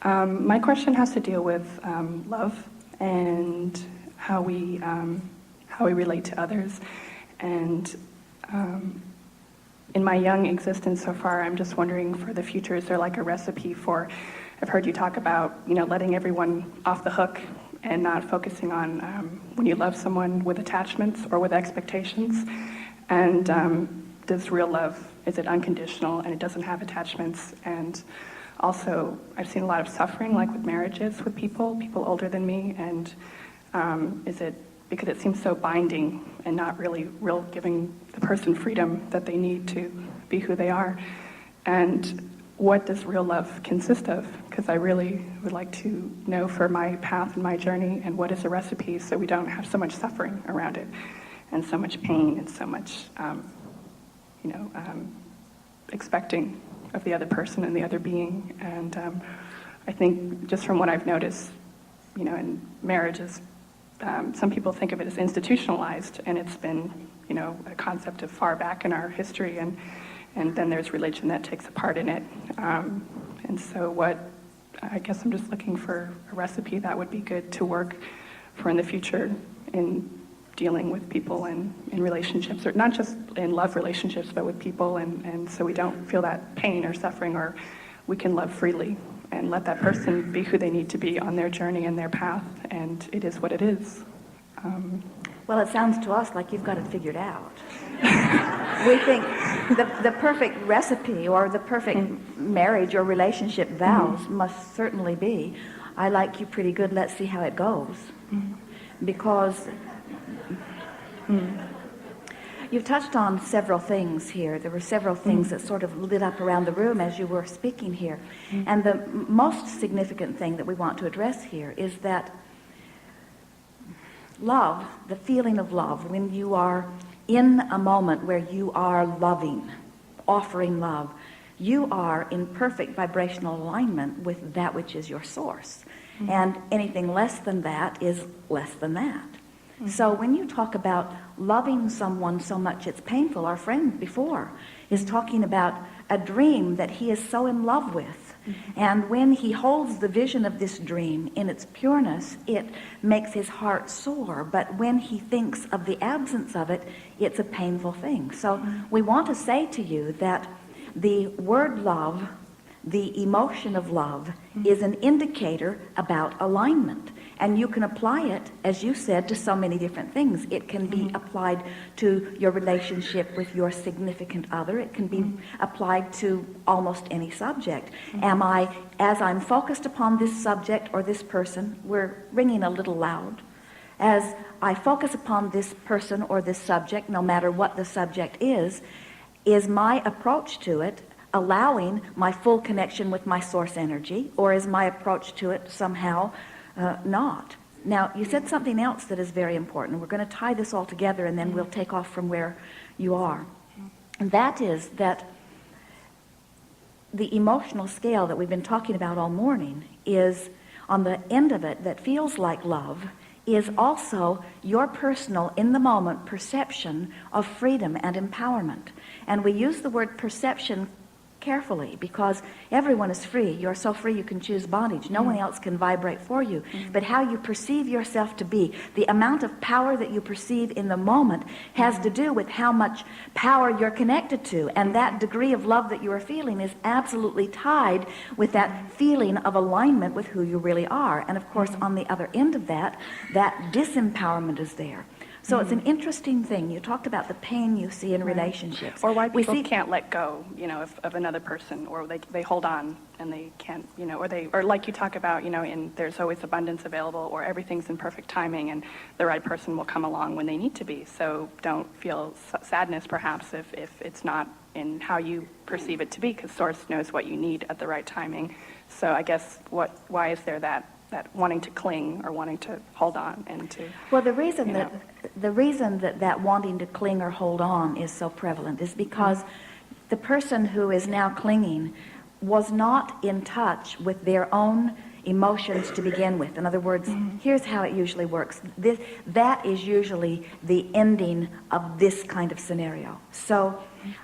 My question has to deal with love and how we relate to others. And in my young existence so far, I'm just wondering for the future, is there like a recipe for, I've heard you talk about, letting everyone off the hook and not focusing on when you love someone with attachments or with expectations. And does real love, is it unconditional and it doesn't have attachments? And also, I've seen a lot of suffering, like with marriages with people older than me, and is it because it seems so binding and not really real giving the person freedom that they need to be who they are? And what does real love consist of? Because I really would like to know for my path and my journey, and what is a recipe so we don't have so much suffering around it, and so much pain, and so much, expecting of the other person and the other being. And I think just from what I've noticed, in marriages, some people think of it as institutionalized, and it's been, a concept of far back in our history, and then there's religion that takes a part in it. And so I guess I'm just looking for a recipe that would be good to work for in the future in dealing with people and in relationships, or not just in love relationships, but with people, and so we don't feel that pain or suffering, or we can love freely and let that person be who they need to be on their journey and their path, and it is what it is. Well, it sounds to us like you've got it figured out. We think the perfect recipe or the perfect marriage or relationship vows must certainly be, I like you pretty good, let's see how it goes. Because you've touched on several things here. There were several things that sort of lit up around the room as you were speaking here. And the most significant thing that we want to address here is that love, the feeling of love, when you are in a moment where you are loving, offering love, you are in perfect vibrational alignment with that which is your source. And anything less than that is less than that. So when you talk about loving someone so much it's painful, our friend before is talking about a dream that he is so in love with. And when he holds the vision of this dream in its pureness, it makes his heart soar. But when he thinks of the absence of it, it's a painful thing. So we want to say to you that the word love, the emotion of love, is an indicator about alignment. And you can apply it, as you said, to so many different things. It can be applied to your relationship with your significant other. It can be applied to almost any subject. As I'm focused upon this subject or this person, we're ringing a little loud. As I focus upon this person or this subject, no matter what the subject is my approach to it allowing my full connection with my source energy, or is my approach to it somehow not? Now, you said something else that is very important. We're going to tie this all together, and then we'll take off from where you are. And that is that the emotional scale that we've been talking about all morning is, on the end of it, that feels like love, is also your personal, in the moment, perception of freedom and empowerment. And we use the word perception carefully, because everyone is free. You're so free you can choose bondage. No one else can vibrate for you. But how you perceive yourself to be, the amount of power that you perceive in the moment, has to do with how much power you're connected to. And that degree of love that you are feeling is absolutely tied with that feeling of alignment with who you really are. And of course, on the other end of that, that disempowerment is there. So it's an interesting thing. You talked about the pain you see in relationships. Or why people can't let go, of another person, or they hold on and they can't, or like you talk about, there's always abundance available, or everything's in perfect timing and the right person will come along when they need to be. So don't feel sadness perhaps if it's not in how you perceive it to be, because Source knows what you need at the right timing. So I guess why is there that wanting to cling or wanting to hold on and to... Well, the reason that wanting to cling or hold on is so prevalent is because the person who is now clinging was not in touch with their own emotions to begin with. In other words, here's how it usually works. That is usually the ending of this kind of scenario. So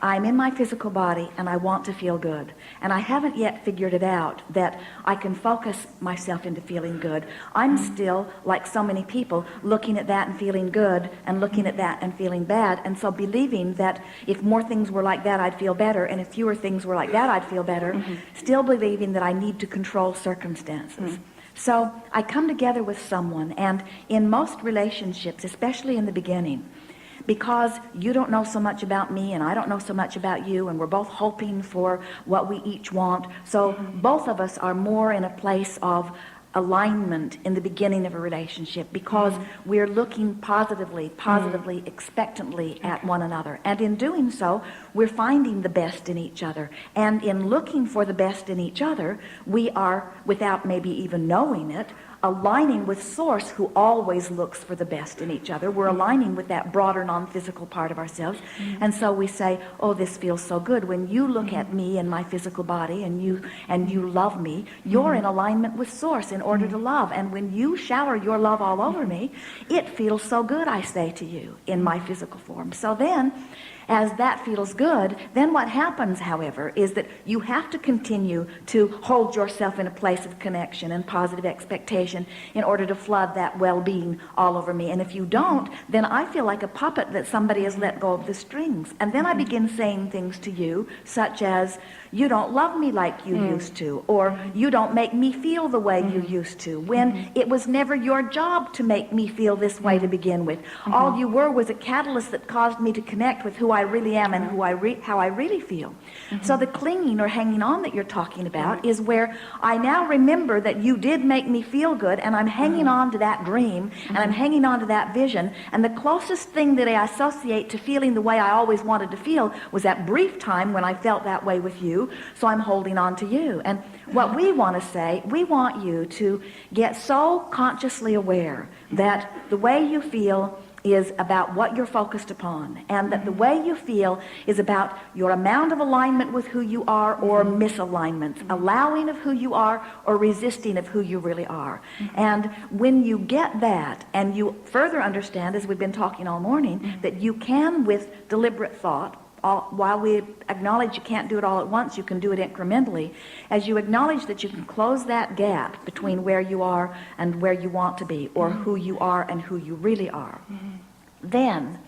I'm in my physical body and I want to feel good. And I haven't yet figured it out that I can focus myself into feeling good. I'm still, like so many people, looking at that and feeling good and looking at that and feeling bad. And so believing that if more things were like that, I'd feel better. And if fewer things were like that, I'd feel better. Still believing that I need to control circumstances. So I come together with someone, and in most relationships, especially in the beginning, because you don't know so much about me and I don't know so much about you, and we're both hoping for what we each want, so both of us are more in a place of alignment in the beginning of a relationship, because we're looking positively, expectantly at one another. And in doing so, we're finding the best in each other. And in looking for the best in each other, we are, without maybe even knowing it, aligning with Source, who always looks for the best in each other. We're aligning with that broader non-physical part of ourselves. And so we say, oh, this feels so good. When you look at me and my physical body and you love me, you're in alignment with Source in order to love. And when you shower your love all over me, it feels so good, I say to you, in my physical form. So then, as that feels good, then what happens, however, is that you have to continue to hold yourself in a place of connection and positive expectation in order to flood that well-being all over me. And if you don't, then I feel like a puppet that somebody has let go of the strings. And then I begin saying things to you, such as, you don't love me like you used to, or you don't make me feel the way you used to, when it was never your job to make me feel this way to begin with. All you were was a catalyst that caused me to connect with who I really am and how I really feel. So the clinging or hanging on that you're talking about is where I now remember that you did make me feel good, and I'm hanging on to that dream, and I'm hanging on to that vision, and the closest thing that I associate to feeling the way I always wanted to feel was that brief time when I felt that way with you, so I'm holding on to you. And what we want to say, we want you to get so consciously aware that the way you feel is about what you're focused upon, and that the way you feel is about your amount of alignment with who you are or misalignment, allowing of who you are or resisting of who you really are. And when you get that, and you further understand, as we've been talking all morning, that you can, with deliberate thought, while we acknowledge you can't do it all at once, you can do it incrementally. As you acknowledge that you can close that gap between where you are and where you want to be, or who you are and who you really are, then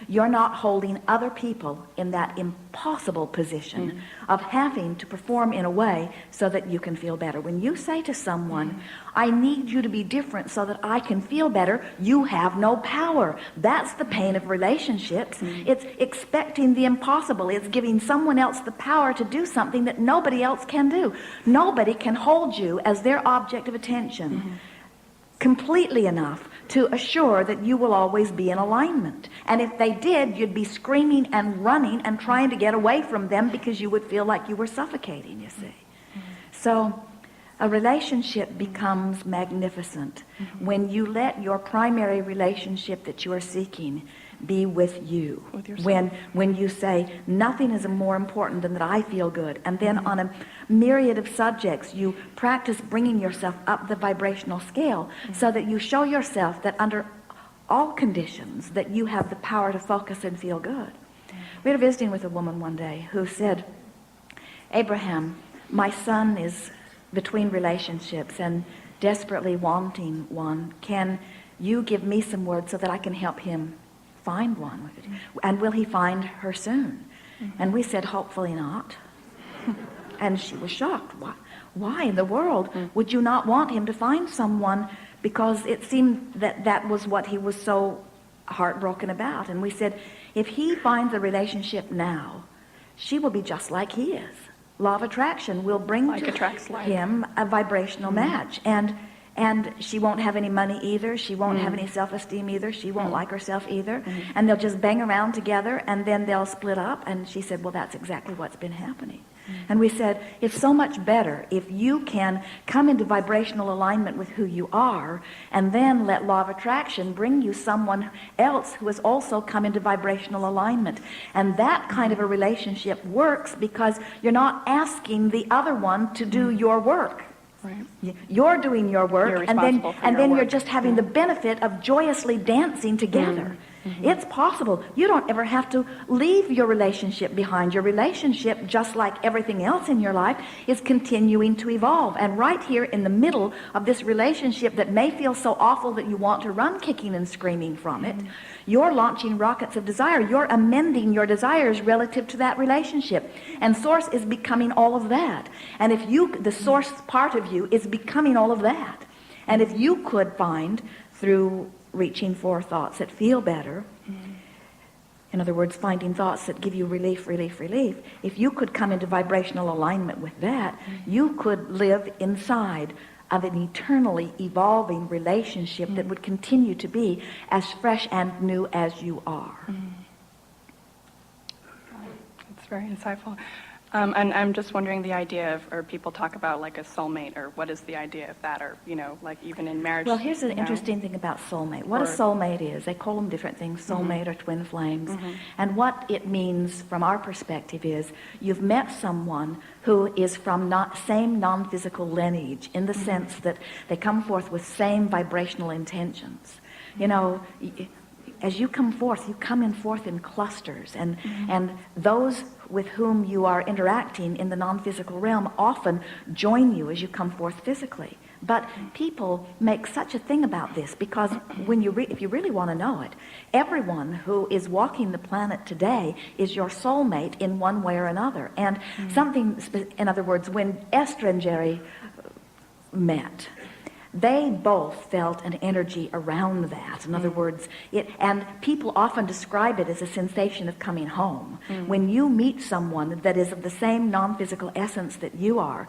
you're not holding other people in that impossible position of having to perform in a way so that you can feel better. When you say to someone, I need you to be different so that I can feel better, you have no power. That's the pain of relationships. It's expecting the impossible. It's giving someone else the power to do something that nobody else can do. Nobody can hold you as their object of attention completely enough to assure that you will always be in alignment. And if they did, you'd be screaming and running and trying to get away from them, because you would feel like you were suffocating, you see. So a relationship becomes magnificent when you let your primary relationship that you are seeking be with you. When you say, nothing is more important than that I feel good. And then on a myriad of subjects, you practice bringing yourself up the vibrational scale so that you show yourself that under all conditions that you have the power to focus and feel good. We were visiting with a woman one day who said, Abraham, my son is between relationships and desperately wanting one. Can you give me some words so that I can help him find one? And will he find her soon? And we said, hopefully not. And she was shocked. Why in the world would you not want him to find someone? Because it seemed that that was what he was so heartbroken about. And we said, if he finds a relationship now, she will be just like he is. Law of attraction will bring to him a vibrational match. And she won't have any money either. She won't have any self-esteem either. She won't like herself either. And they'll just bang around together, and then they'll split up. And she said, well, that's exactly what's been happening. And we said, it's so much better if you can come into vibrational alignment with who you are, and then let law of attraction bring you someone else who has also come into vibrational alignment. And that kind of a relationship works because you're not asking the other one to do your work. Right. You're doing your work, and then you're just having the benefit of joyously dancing together. It's possible. You don't ever have to leave your relationship behind. Your relationship, just like everything else in your life, is continuing to evolve. And right here in the middle of this relationship that may feel so awful that you want to run kicking and screaming from it, you're launching rockets of desire. You're amending your desires relative to that relationship. And Source is becoming all of that. And if you, the Source part of you, is becoming all of that. And if you could find, through reaching for thoughts that feel better, in other words, finding thoughts that give you relief, relief, relief, if you could come into vibrational alignment with that, you could live inside of an eternally evolving relationship that would continue to be as fresh and new as you are. It's very insightful. And I'm just wondering the idea of, or people talk about like a soulmate, or what is the idea of that, or, like even in marriage. Well, here's an interesting thing about soulmate. What a soulmate is, they call them different things, soulmate or twin flames. And what it means from our perspective is you've met someone who is from same non-physical lineage, in the sense that they come forth with same vibrational intentions. As you come forth, you come in forth in clusters, and those with whom you are interacting in the non-physical realm often join you as you come forth physically. But people make such a thing about this because when if you really want to know it, everyone who is walking the planet today is your soulmate in one way or another. And in other words, when Esther and Jerry met, they both felt an energy around that. In other words, and people often describe it as a sensation of coming home. When you meet someone that is of the same non-physical essence that you are,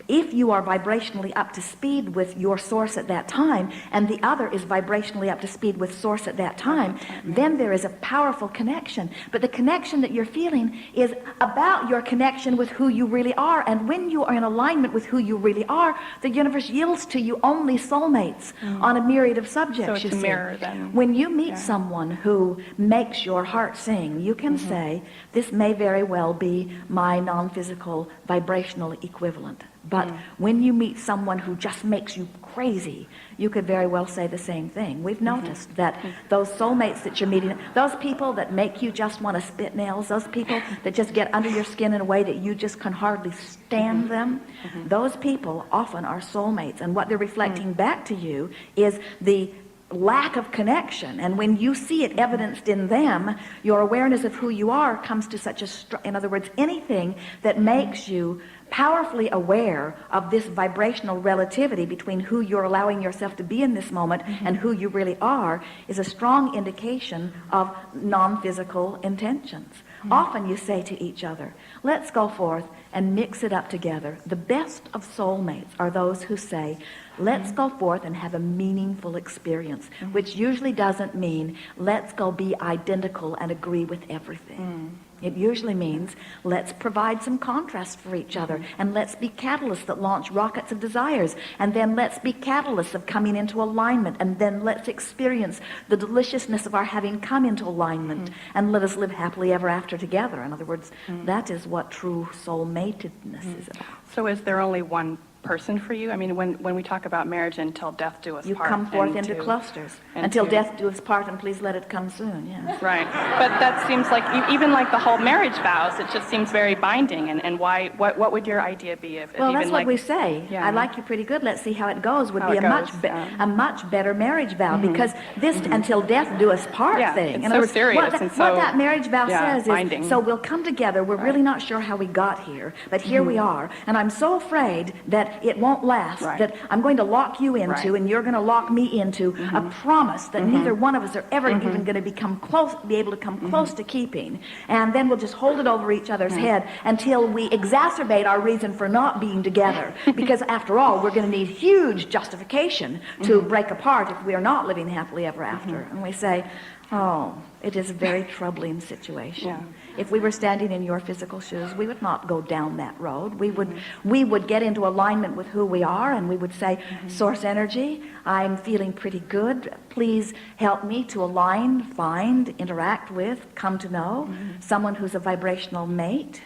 if you are vibrationally up to speed with your Source at that time, and the other is vibrationally up to speed with Source at that time, then there is a powerful connection. But the connection that you're feeling is about your connection with who you really are. And when you are in alignment with who you really are, the universe yields to you only soulmates on a myriad of subjects. So it's a mirror then. When you meet someone who makes your heart sing, you can say, this may very well be my non-physical vibrational equivalent. But when you meet someone who just makes you crazy, you could very well say the same thing. We've noticed that those soulmates that you're meeting, those people that make you just want to spit nails, those people that just get under your skin in a way that you just can hardly stand them, those people often are soulmates. And what they're reflecting back to you is the lack of connection. And when you see it evidenced in them, your awareness of who you are comes to such in other words, anything that makes you powerfully aware of this vibrational relativity between who you're allowing yourself to be in this moment and who you really are is a strong indication of non-physical intentions. Often you say to each other, let's go forth and mix it up together. The best of soulmates are those who say, let's go forth and have a meaningful experience, which usually doesn't mean let's go be identical and agree with everything. It usually means let's provide some contrast for each other, and let's be catalysts that launch rockets of desires, and then let's be catalysts of coming into alignment, and then let's experience the deliciousness of our having come into alignment, and let us live happily ever after together. In other words, that is what true soulmatedness is about. So is there only one person for you? I mean, when we talk about marriage, until death do us you part. You come forth into clusters. Until death do us part, and please let it come soon. Yeah. Right. But that seems like, even like the whole marriage vows, it just seems very binding. And why? What would your idea be if well, even that's what we say. I like you pretty good. Let's see how it goes. Would how be a much better marriage vow, because this until death do us part thing. It's so serious. What that marriage vow says binding. is, so we'll come together. We're really not sure how we got here, but here we are. And I'm so afraid that it won't last. That I'm going to lock you into, and you're going to lock me into a promise that neither one of us are ever even going to be able to come close to keeping. And then we'll just hold it over each other's head until we exacerbate our reason for not being together. Because after all, we're going to need huge justification to break apart if we are not living happily ever after. And we say, oh, it is a very troubling situation. If we were standing in your physical shoes, we would not go down that road. We would get into alignment with who we are, and we would say, Source energy, I'm feeling pretty good. Please help me to align, find, interact with, come to know someone who's a vibrational mate,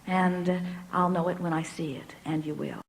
and I'll know it when I see it, and you will.